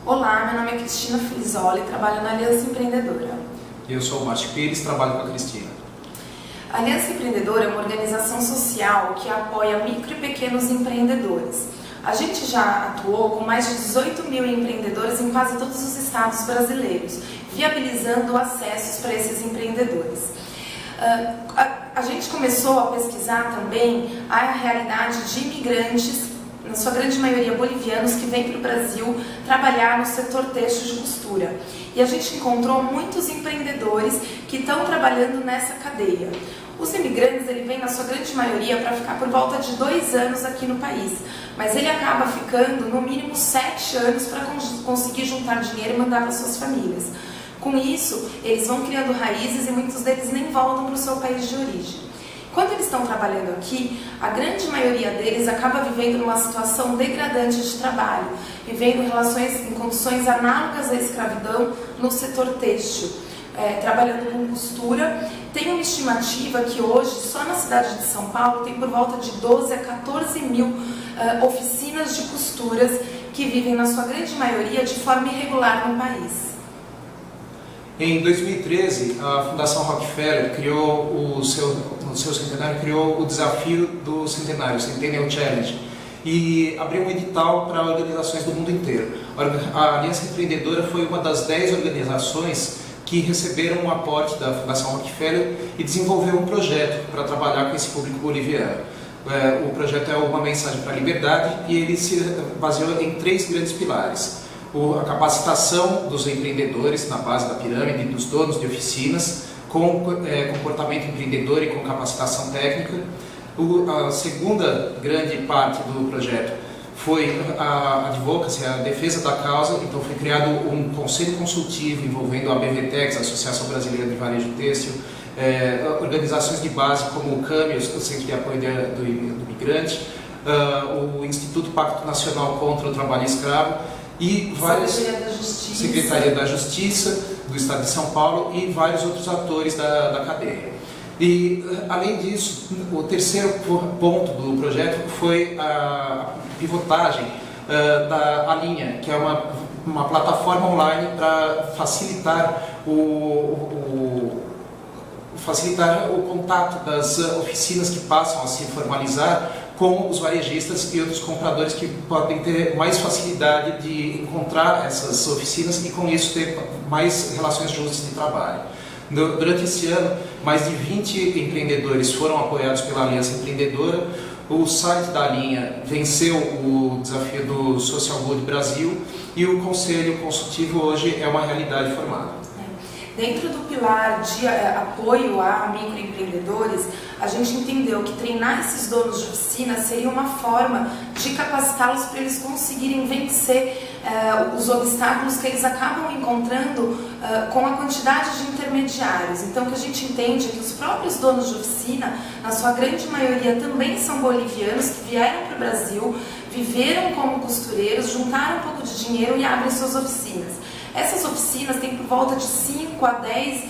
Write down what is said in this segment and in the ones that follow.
Olá, meu nome é Cristina Frisoli, trabalho na Aliança Empreendedora. Eu sou o Márcio Pires, trabalho com a Cristina. A Aliança Empreendedora é uma organização social que apoia micro e pequenos empreendedores. A gente já atuou com mais de 18 mil empreendedores em quase todos os estados brasileiros, viabilizando acessos para esses empreendedores. A gente começou a pesquisar também a realidade de imigrantes, na sua grande maioria bolivianos, que vêm para o Brasil trabalhar no setor têxtil de costura. E a gente encontrou muitos empreendedores que estão trabalhando nessa cadeia. Os imigrantes, ele vem na sua grande maioria para ficar por volta de 2 anos aqui no país, mas ele acaba ficando no mínimo 7 anos para conseguir juntar dinheiro e mandar para suas famílias. Com isso, eles vão criando raízes e muitos deles nem voltam para o seu país de origem. Quando eles estão trabalhando aqui, a grande maioria deles acaba vivendo numa situação degradante de trabalho, vivendo em condições análogas à escravidão no setor têxtil, trabalhando com costura. Tem uma estimativa que hoje, só na cidade de São Paulo, tem por volta de 12 a 14 mil oficinas de costuras que vivem, na sua grande maioria, de forma irregular no país. Em 2013, a Fundação Rockefeller no seu centenário, criou o desafio do centenário, o Centennial Challenge, e abriu um edital para organizações do mundo inteiro. A Aliança Empreendedora foi uma das 10 organizações que receberam um aporte da Fundação Rockefeller e desenvolveu um projeto para trabalhar com esse público boliviano. O projeto é Uma Mensagem para a Liberdade e ele se baseou em 3 grandes pilares. A capacitação dos empreendedores na base da pirâmide, dos donos de oficinas, com comportamento empreendedor e com capacitação técnica. A segunda grande parte do projeto foi a advocacy, a defesa da causa. Então foi criado um conselho consultivo envolvendo a BVTEX, a Associação Brasileira de Varejo Têxtil, organizações de base como o CAMI, o Centro de Apoio do Imigrante, o Instituto Pacto Nacional contra o Trabalho Escravo, e Secretaria da Justiça do Estado de São Paulo e vários outros atores da cadeia. E, além disso, o terceiro ponto do projeto foi a pivotagem da Alinha, que é uma plataforma online para facilitar o contato das oficinas que passam a se formalizar com os varejistas e outros compradores que podem ter mais facilidade de encontrar essas oficinas e, com isso, ter mais relações justas de trabalho. Durante esse ano, mais de 20 empreendedores foram apoiados pela Aliança Empreendedora. O site da Linha venceu o desafio do Social Good Brasil e o Conselho Consultivo hoje é uma realidade formada. Dentro do pilar de apoio a microempreendedores, a gente entendeu que treinar esses donos de oficina seria uma forma de capacitá-los para eles conseguirem vencer os obstáculos que eles acabam encontrando com a quantidade de intermediários. Então, o que a gente entende é que os próprios donos de oficina, na sua grande maioria, também são bolivianos que vieram para o Brasil, viveram como costureiros, juntaram um pouco de dinheiro e abrem suas oficinas. Essas oficinas têm por volta de 5 a 10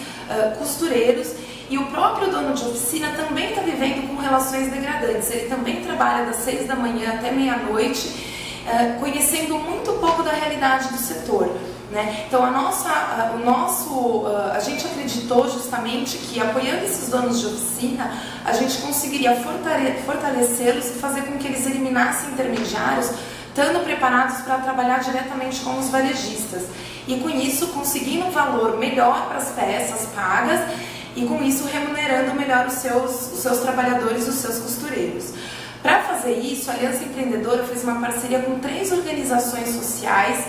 costureiros, e o próprio dono de oficina também está vivendo com relações degradantes. Ele também trabalha das 6 da manhã até meia-noite, conhecendo muito pouco da realidade do setor, né? Então a gente acreditou justamente que, apoiando esses donos de oficina, a gente conseguiria fortalecê-los e fazer com que eles eliminassem intermediários, estando preparados para trabalhar diretamente com os varejistas. E com isso conseguindo um valor melhor para as peças pagas e com isso remunerando melhor os seus trabalhadores, os seus costureiros. Para fazer isso, a Aliança Empreendedora fez uma parceria com 3 organizações sociais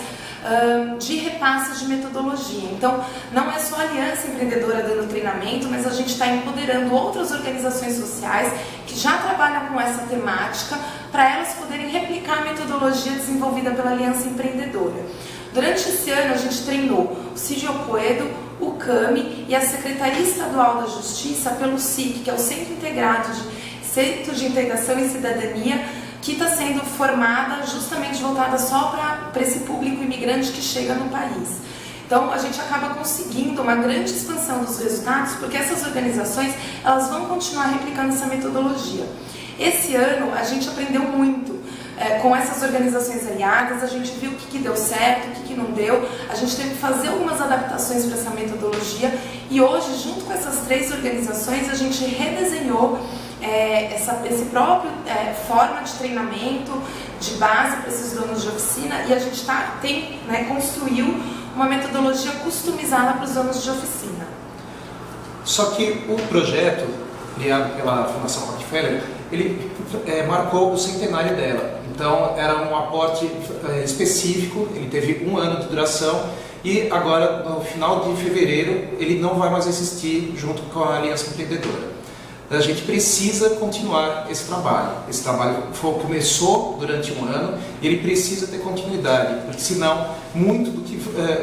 de repasses de metodologia. Então, não é só a Aliança Empreendedora dando treinamento, mas a gente está empoderando outras organizações sociais que já trabalham com essa temática para elas poderem replicar a metodologia desenvolvida pela Aliança Empreendedora. Durante esse ano, a gente treinou o Sigiopoedo, o CAMI e a Secretaria Estadual da Justiça pelo SIC, que é o Centro de Integração e Cidadania, que está sendo formada justamente voltada só para esse público imigrante que chega no país. Então, a gente acaba conseguindo uma grande expansão dos resultados, porque essas organizações elas vão continuar replicando essa metodologia. Esse ano, a gente aprendeu muito. com essas organizações aliadas, a gente viu o que deu certo, o que não deu, a gente teve que fazer algumas adaptações para essa metodologia e hoje, junto com essas 3 organizações, a gente redesenhou esse próprio forma de treinamento de base para esses donos de oficina e a gente construiu uma metodologia customizada para os donos de oficina. Só que o projeto, criado pela Fundação Rockefeller, ele marcou o centenário dela. Então era um aporte específico, ele teve 1 ano de duração e agora, no final de fevereiro, ele não vai mais existir junto com a Aliança Empreendedora. A gente precisa continuar esse trabalho. Esse trabalho começou durante 1 ano e ele precisa ter continuidade, porque senão muito do que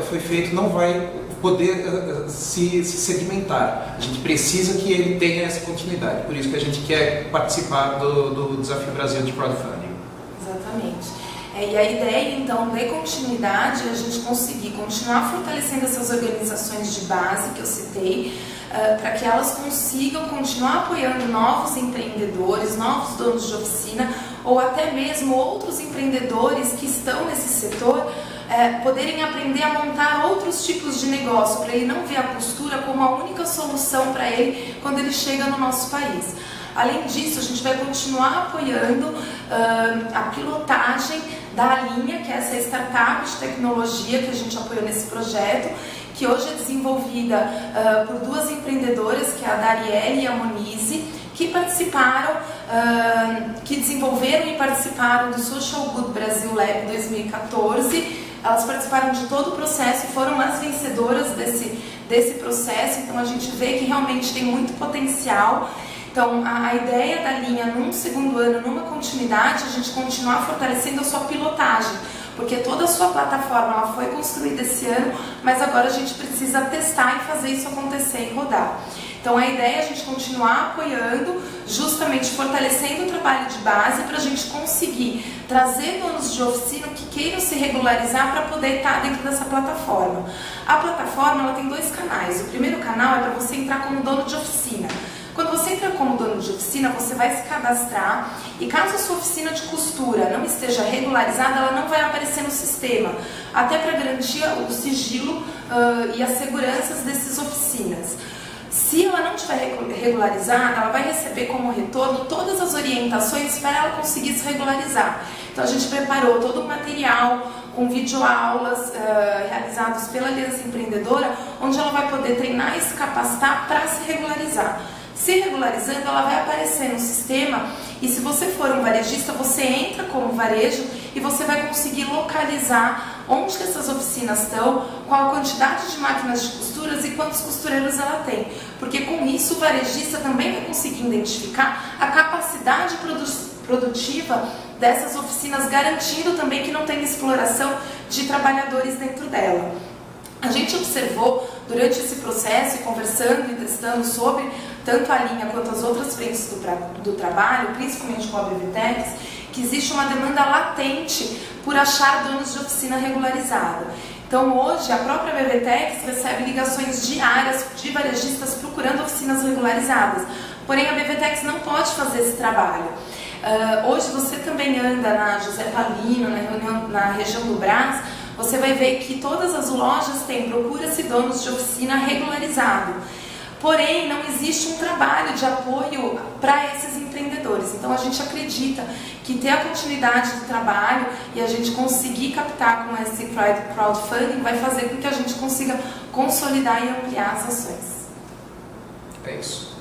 foi feito não vai poder se segmentar. A gente precisa que ele tenha essa continuidade. Por isso que a gente quer participar do Desafio Brasil de Crowdfunding. Exatamente. E a ideia, então, de continuidade é a gente conseguir continuar fortalecendo essas organizações de base que eu citei, para que elas consigam continuar apoiando novos empreendedores, novos donos de oficina, ou até mesmo outros empreendedores que estão nesse setor, poderem aprender a montar outros tipos de negócio, para ele não ver a costura como a única solução para ele quando ele chega no nosso país. Além disso, a gente vai continuar apoiando a pilotagem da Linha, que é essa startup de tecnologia que a gente apoiou nesse projeto, que hoje é desenvolvida por 2 empreendedoras, que é a Darielle e a Monize, que participaram, que desenvolveram e participaram do Social Good Brasil Lab 2014. Elas participaram de todo o processo e foram as vencedoras desse processo, então a gente vê que realmente tem muito potencial. Então, a ideia da Linha, num 2º ano, numa continuidade, a gente continuar fortalecendo a sua pilotagem, porque toda a sua plataforma ela foi construída esse ano, mas agora a gente precisa testar e fazer isso acontecer e rodar. Então, a ideia é a gente continuar apoiando, justamente fortalecendo o trabalho de base para a gente conseguir trazer donos de oficina que queiram se regularizar para poder estar dentro dessa plataforma. A plataforma ela tem 2 canais. O primeiro canal é para você entrar como dono de oficina. Quando você entra como dono de oficina, você vai se cadastrar e caso a sua oficina de costura não esteja regularizada, ela não vai aparecer no sistema, até para garantir o sigilo e as seguranças dessas oficinas. Se ela não estiver regularizada, ela vai receber como retorno todas as orientações para ela conseguir se regularizar. Então a gente preparou todo o material com videoaulas realizados pela Aliança Empreendedora, onde ela vai poder treinar e se capacitar para se regularizar. Se regularizando, ela vai aparecer no sistema e se você for um varejista, você entra como varejo e você vai conseguir localizar onde que essas oficinas estão, qual a quantidade de máquinas de costuras e quantos costureiros ela tem. Porque com isso o varejista também vai conseguir identificar a capacidade produtiva dessas oficinas, garantindo também que não tem exploração de trabalhadores dentro dela. A gente observou durante esse processo, conversando e testando sobre tanto a Linha quanto as outras frentes do trabalho, principalmente com a BVTEX, que existe uma demanda latente por achar donos de oficina regularizada. Então hoje a própria BVTEX recebe ligações diárias de varejistas procurando oficinas regularizadas, porém a BVTEX não pode fazer esse trabalho. Hoje você também anda na José Palino, na região do Brás, você vai ver que todas as lojas têm procura-se donos de oficina regularizado. Porém, não existe um trabalho de apoio para esses empreendedores. Então, a gente acredita que ter a continuidade do trabalho e a gente conseguir captar com esse crowdfunding vai fazer com que a gente consiga consolidar e ampliar as ações. É isso.